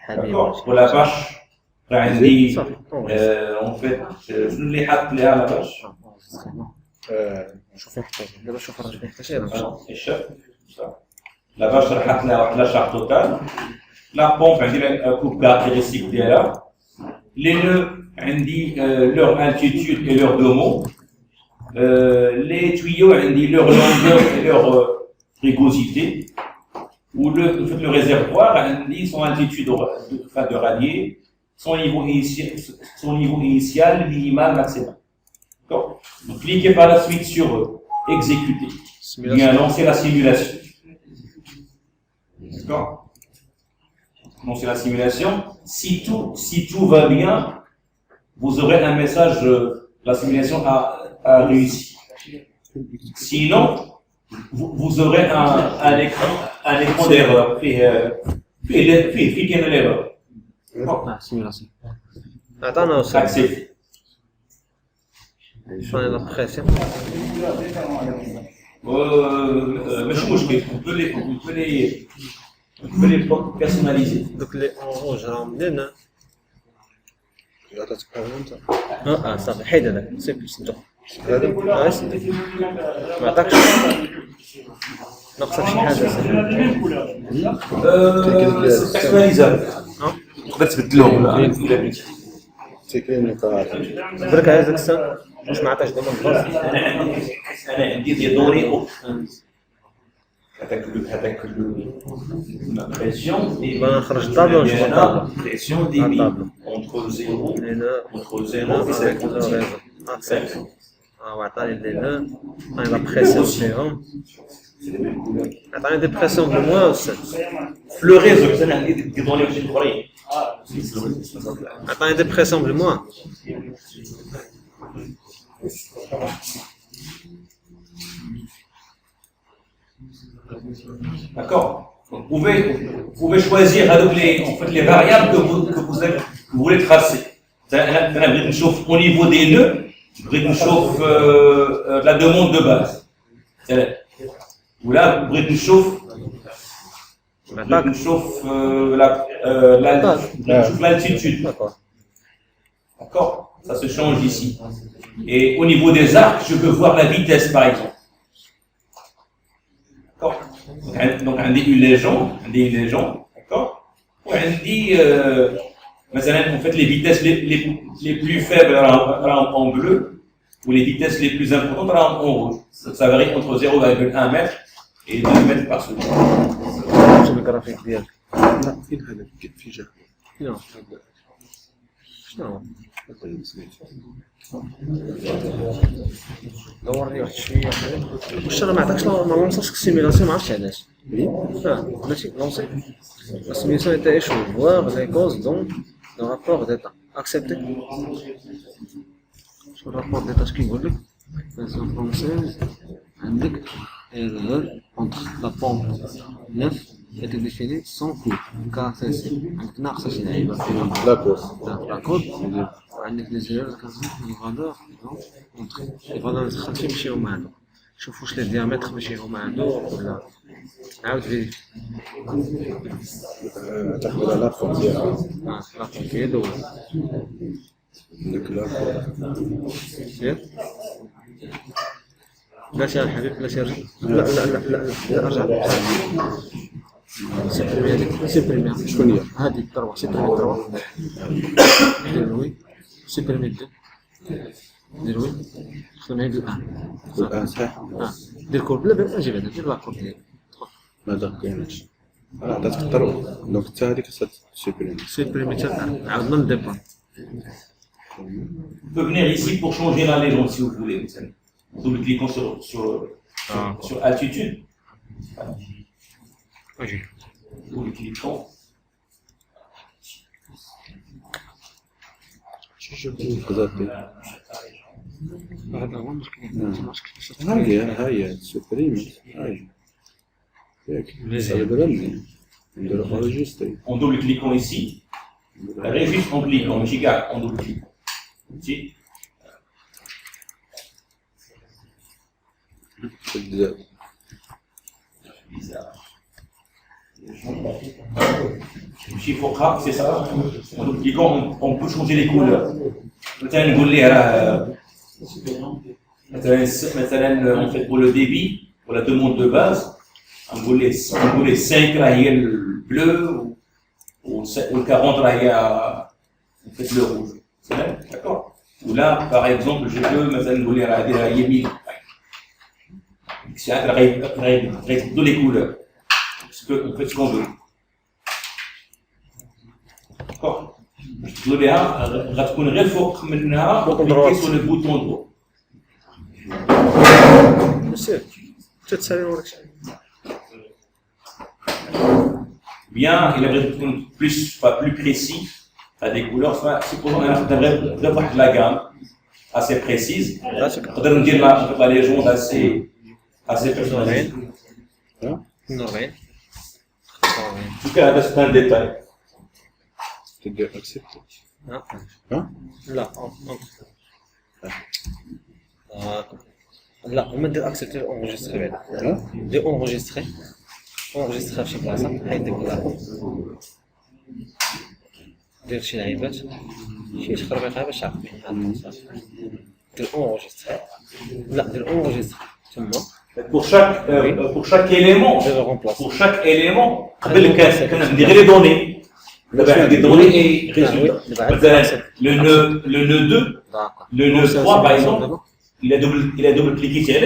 D'accord? Pour la bâche, en fait, je ne l'ai pas appelé à la bâche. شوف يحتاج دابا شوف راه يحتاج La vache a la charge totale. La pompe a une coupe caractéristique d'elle. Les nœuds ont leur altitude et leur domo. Les tuyaux ont leur longueur et leur rugosité. Ou le réservoir a son altitude de radier, son niveau initial, minimal, maximal. D'accord. Donc cliquez par la suite sur exécuter. Bien lancer la simulation. D'accord. Lancer la simulation. Si tout va bien, vous aurez un message la simulation a réussi. Sinon, vous aurez un écran d'erreur. Fait l'erreur. سيميلاسيون عطانا وصل Accepté. شنو لا بريسيون مش مشكل. On peut les personnaliser. دوك لي اونروج راهم منين صافي حيد هذاك سيب سدو هذا سدو ما عطاكش ناقصك شي حاجه C'est personnalisable. تقدر تبدلهم. تكريم نقاط. درك هذاك السن واش ما عطاش دابا البلاصه أنا عندي دي دوني هذاك البريسيون دي بقى نخرج الطابلة ونشوف الطابلة. بريسيون دي بي الطابلة. entre 0 Les nœuds, entre les 0 nœuds et avec le 50. réseau. Accepte. وعطاني les nœuds. عطاني la pression فيهم. عطاني des pressions de moins أستاذ. في لو ريزو مثلا عندي دي دوني واحد اخرين عطاني des pressions de moins. D'accord. Donc, vous pouvez choisir en fait, les variables que vous voulez tracer. Au niveau des nœuds, chauffe la demande de base. Ou là, vous chauffe l'altitude. D'accord. D'accord. Ça se change ici. Et au niveau des arcs, je peux voir la vitesse, par exemple. D'accord. Donc, on dit une légende, d'accord. On dit, en fait, les vitesses les plus faibles en bleu, ou les vitesses les plus importantes en rouge. Ça varie entre 0,1 mètre et 2 mètres par seconde. شو الجرافيك ديالك؟ لا فين هذا في جهه شنو؟ شنو؟ دورني واحد شويه واش انا ما عطاكش ما لونصاش السيميلاسيون ما عرفتش علاش ماشي لونسي la simulation était échouée voir les causes donc le rapport d'état accepté شو الرابور d'état اش كيقول لك version française عندك erreur entre la pompe 9 était définie sans coût caractéristique عندك ناقصه شي لعيبه فيهم لا كود وعندك لي زيرو كنزيد الفالور اونتر الفالور اللي دخلت فيه ماشي هما هادو شوف واش لي ديامتر ماشي هما هادو ولا عاود فيريفي تاخذ على الارقام ديالها لا كي دو ديك الارقام ياك لا يا الحبيب لا يرجع لا ارجع سيبريمي هذيك سيبريمي شكون هي؟ هذه الثروه سيبريمي 3 دير وي سيبريمي 2 دير وي خدم هذه الان صحيح دير كورب لا اجيب هذا دير لا كورب ديالك ماذا كاينش عطاتك الطرق دونك حتى هذيك سيبريمي سيبريمي حتى عاودنا نديبون On peut venir ici pour changer la légende si vous voulez. En double-cliquant sur altitude. اجي Double-cliquant. هذا هو المشكل ها هي سيبريمي هاي ياك هذا برمي نديرو انجستري En double-cliquant ici. Juste en cliquant, mais j'y garde en double-cliquant. Ici. Bizarre. Ici, il faut craquer, c'est ça. En double-cliquant, on peut changer les couleurs. Maintenant, نقول لي راه مثلا en fait pour le débit, pour la demande de base, نقول لي 5 راه هي البلو ou le 40 là, il y a en fait, le rouge. C'est vrai? D'accord. Ou là, par exemple, je peux maintenant vous lire à Yémi. C'est tous les couleurs. On fait ce qu'on veut. D'accord. Je vais vous dire, cliquer sur le bouton droit. مسير تتسالي وراك Bien, il aimerait être plus précis à des couleurs. Supposons qu'on devrait avoir de la gamme assez précise. On devrait dire la légende assez personnalisée. نورين En tout cas, c'est un détail. تدير اكسبت ها لا لا هما ندير اكسبتي اونجستري بعدا دير اونجستري في شي بلاصه حيد ديك اللاكو دير شي لعيبات شي تخربيقه باش تعرف دير اونجستري لا دير اونجستري تما Pour chaque élément, دير رومبلاس on dirait les données. Des données et résultats. Le nœud 2, le nœud 3 par exemple, il a double-cliqué sur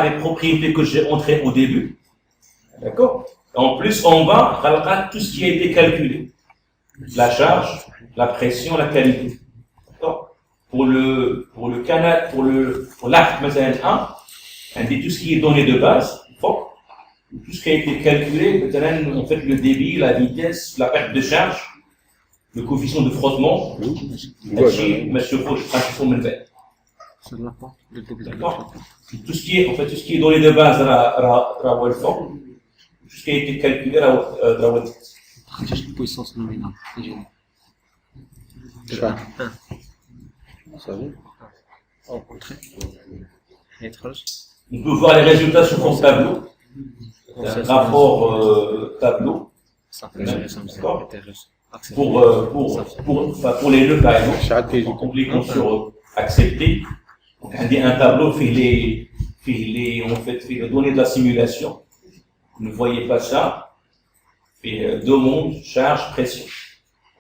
les propriétés que j'ai entrées au début. D'accord? En plus, en bas, tout ce qui a été calculé. La charge, la pression, la qualité. D'accord? Pour le canal, pour l'arc مثلا 1, on dit tout ce qui est donné de base, tout ce qui a été calculé, مثلا, en fait, le débit, la vitesse, la perte de charge, le coefficient de frottement, هادشي ما تشوفوش تشوفوا من بعد. C'est de la porte, le double. D'accord? Tout ce qui est donné de base, هو الفوق. Tout ce qui a été calculé, هو التحت. خرجت البويسونس نومينال يجيني. شحال؟ صافي؟ او كونتري. يتخرج. On peut voir les résultats sur ton tableau. Un rapport tableau. صافي جيني سامسونج. Pour les deux, par exemple, شحال كيجي؟ en cliquant sur accepter, on dit un tableau fait les données de la simulation. Vous ne voyez pas ça. Fait demande, charge, pression.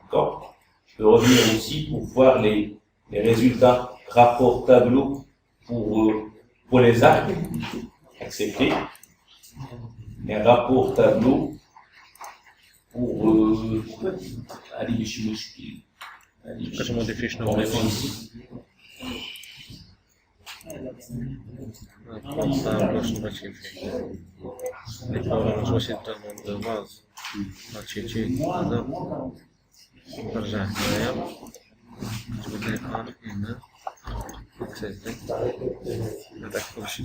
D'accord? Je peux revenir aussi pour voir les résultats, rapport tableau pour les arcs. Accepter. Les rapports tableau pour allez, je suis Je modifie شنو on بغيت. répond ici. شنو ماشي فيه. لي فورمات واش يدوموند دو باز. هادشي هذا. نرجع هنايا. تبدل لي ار هنا. اكسبتي. هذاك كلشي.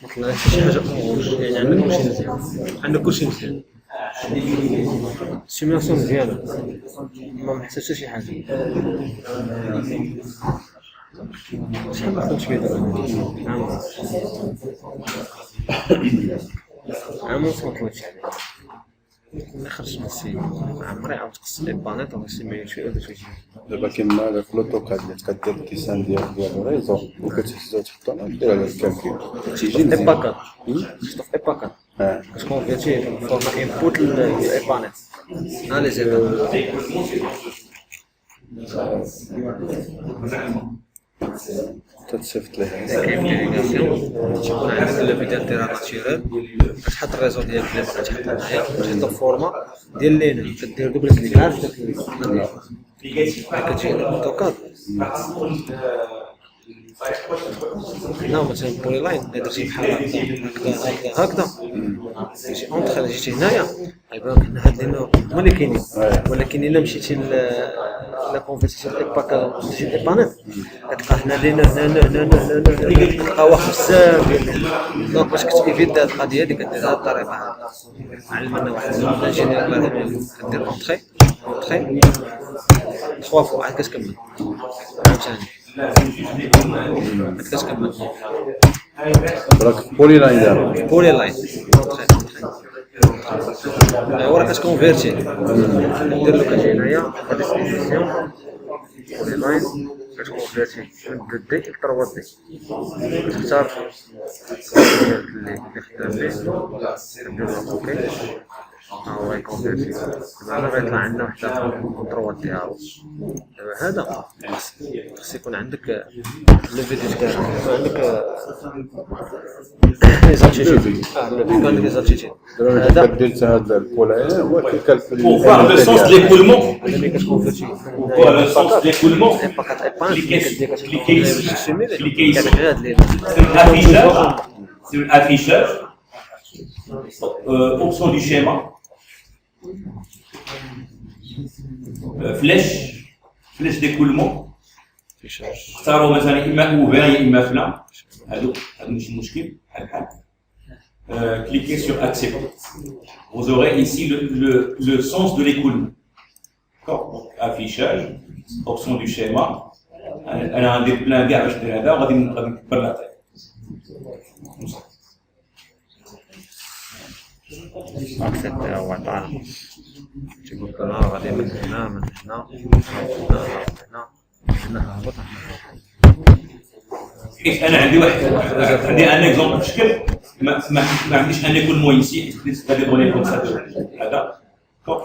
مطلع شي حاجة أوش يعني عندك كلشي مزيان. عندك كلشي مزيان. السيميلاسيون مزيانة. ما محتاجش شي حاجة. شحال ما خدمتش فيه دابا؟ عام ونص ما طلعتش عليه. ما خرجت من السيم. عمري عاود تقص لي بانيط ولا سيميليت شي أولا شي. دابا كاين في لوطوكاد اللي كدير الكيسان ديال الريزو وكتهزو تحطو دير على الكالكول تيجي اي مزيان. باكات شفتو في اي باكات كتكونفيرتي فورما انبوت للاي بانيت ها لي زيتا تتصيفط ليه كاين ديريغاسيون تكون عندك الفيديو ديرها ناتشيرال كتحط الريزو ديالك اللي بغيتي تحط هنايا كتحط الفورما ديال لينا كدير دوبل كليك عارف داك كتجي لوطوكاد هنا مثلا بولي لاين درتي بحال هكذا كيجي اونتخ جيتي هنايا غيبان لك هاد لينا هما اللي كاينين ولكن الا مشيتي لا كونفيرتيسيون ديال باكا تجي دي بانيل كتلقى هنا لينا هنا كتلقى واحد بزاف ديال دونك باش كتيفيد هاد القضيه هادي كديرها بطريقه هادي علمنا واحد الانجينيور كدير اونتخي 3 فوا عاد كتكمل عاوتاني كتكمل راك بولي لاين دابا بولي لاين ورا كتكونفيرتي دير له كتجي هنايا لا ديسكريبسيون بولي لاين كتكونفيرتي من دي ل 3 دي كتختار اللي خدام به كدير اوكي ها هو يكونفيرتي دابا غيطلع عندنا واحد 3 دي هاو دابا هذا خص يكون عندك لو فيديو تاعك عندك لي زاتيتود عندك لي زاتيتود هذا كدير حتى هذا البولاين هو كيكالكولي Pour voir le sens de l'écoulement, هذا اللي كتكونفيرتي pour voir le sens de l'écoulement, باكات ايبان cliquez ici. هذا اللي C'est l'affichage, option du schéma, flèche d'écoulement. اختاروا مثلا اما اوفير يا اما فلا هادو ماشي مشكل بحال cliquez sur accepter. Vous aurez ici le sens de l'écoulement. D'accord? Donc, affichage, option du schéma. انا عندي بلان كاع باش ندير هذا وغادي نكبر لا طاي. اكسبت هو طالع تقول لك انا غادي من هنا من هنا هنا هنا هبط انا عندي ان اكزومبل بشكل ما عنديش ان يكون مويسي هذه دوني كوم سا هذا جو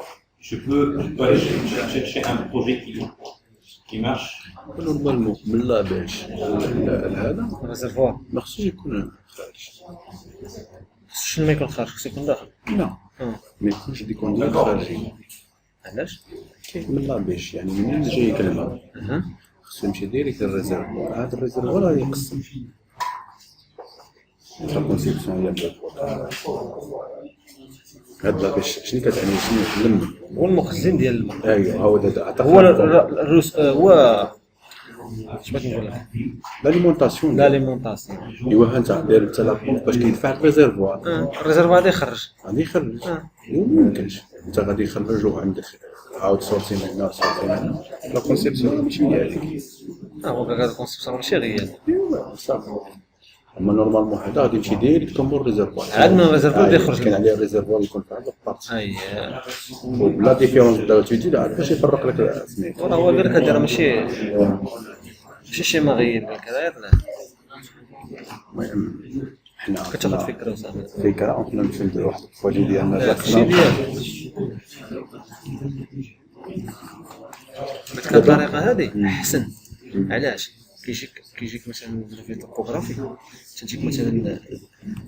بو aller chercher un projet qui qui marche. نورمالمون من لا باش هذا الريزرفوار ما خصوش يكون خارج. شنو ما يكون خارج خصو يكون داخل. لا ما يكونش دي كونديسيون خارجيين. علاش؟ من لا باش يعني منين جاي الماء خصو يمشي ديريكت للريزرفوار. هذا الريزرفوار غادي يقسم لا كونسيبسيون ديال الريزرفوار. هاد لا باش شنو كتعني؟ شنو اللم هو المخزن ديال الماء. ايوه هو هذا هو الروس هو اش بغيت نقول لك لاليمونطاسيون لاليمونطاسيون. ايوا انت داير انت لابومب باش كيدفع الريزرفوار الريزرفوار غادي يخرج. غادي يخرج. ميمكنش انت غادي يخرجوه عندك اوت سورسين هنا سورسين هنا. لا كونسيبسيون ماشي هي هذيك. هو كاع الكونسيبسيون ماشي غير ايوا صافي. اما نورمالمون هذا غادي يمشي ديريكت مور الريزرفوار. عندنا الريزرفوار اللي يخرج كاين عليه الريزرفوار يكون في هذا البارت. اييه لا ديفيرونس دابا تيجي عاد باش يفرق لك سميتو. راه هو قال لك هذا ماشي شي مغير كذا. لا المهم حنا كتاخذ فكره وصافي. فكره وحنا نمشيو نديرو واحد البروجي ديالنا داكشي ديالو بهاد الطريقه هذه احسن. علاش؟ كيجيك مثلا في الطوبوغرافي تجيك مثلا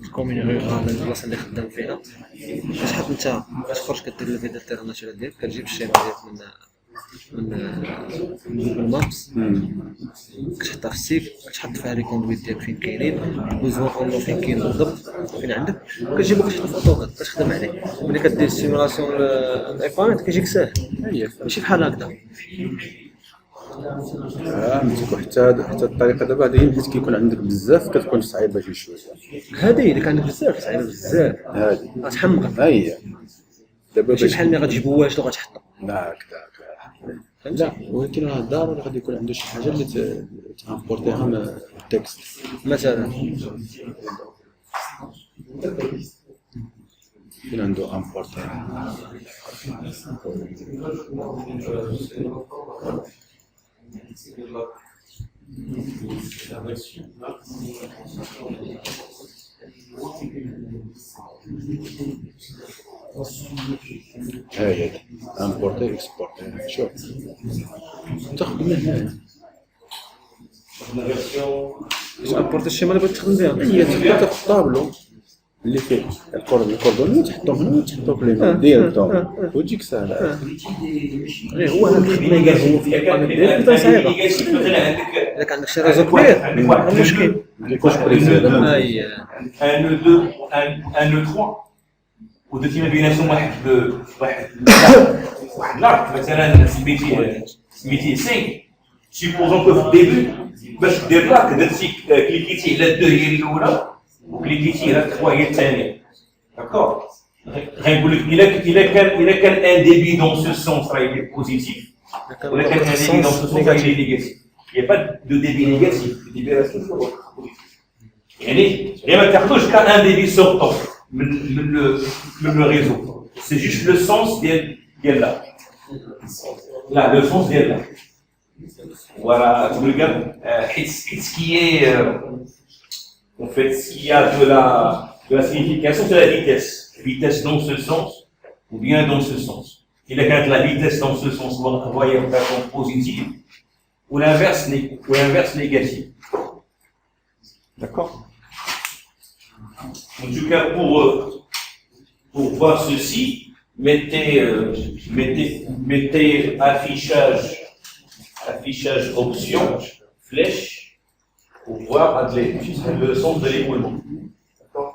الكومين ريغال البلاصه اللي خدام فيها كتحط انت كتخرج كدير الفيدا الانترناسيونال ديالك كتجيب الشيما ديالك من جوجل مابس كتحطها في السيف كتحط فيها لي كوندويت ديالك فين كاينين بوزوان اونو فين كاين بالضبط فين عندك كتجيبو كتحط فوطوغرافي كتخدم عليه ملي كدير السيمولاسيون الايبانيت كيجيك ساهل ماشي بحال هكذا. حتى الطريقه دابا هذه حيت كيكون عندك بزاف كتكون صعيبه شي شويه. هذه اللي كان بزاف صعيبه بزاف هذه غتحمق. هي دابا ماشي بحال ملي غتجيب واش لو غتحطو. لا لا ولكن راه ضروري غادي يكون عنده شي حاجه اللي تامبورتيها من التكست مثلا كاين عنده امبورتي. هاي امبورتي اكسبورتي شوف تاخذ من هنا امبورتي الشيما اللي بغيت تخدم بها هي تاخذ الطابلو اللي فيه الكوردوني تحطهم هنا وتحطو في لي ديريكتوم وتجيك ساهله. هو هاد الخدمه كاع هو في البانيل ديالك صعيبه. اذا كان عندك شي ريزو كبير مشكل ما يكونش بريسي. اي ان ان 3 ودرتي ما بيناتهم واحد لارك مثلا سميتيه 5 سيبوزون كو في الديبي باش دير لارك درتي كليكيتي على 2 هي الاولى وكليكيتي على 3 هي الثانيه داكور. غنقول لك الا كان ان ديبي دون سو سونس راه يبقى بوزيتيف ولا كان ان ديبي دون سو سونس راه يبقى نيجاتيف. Il n'y a pas de débit négatif, le débit reste toujours positif. يعني غير ما تاخذوش كان ديبي sortant من le réseau. C'est juste le sens ديال là. Là, le sens ديال là. Voilà, vous regardez, ce qui est en fait ce qui a de la signification, c'est la vitesse. Vitesse dans ce sens ou bien dans ce sens. Il y a la vitesse dans ce sens, vous voyez en façon positive. Ou l'inverse négatif. D'accord? En tout cas, pour voir ceci, mettez affichage option, flèche, pour voir le sens de l'écoulement. D'accord?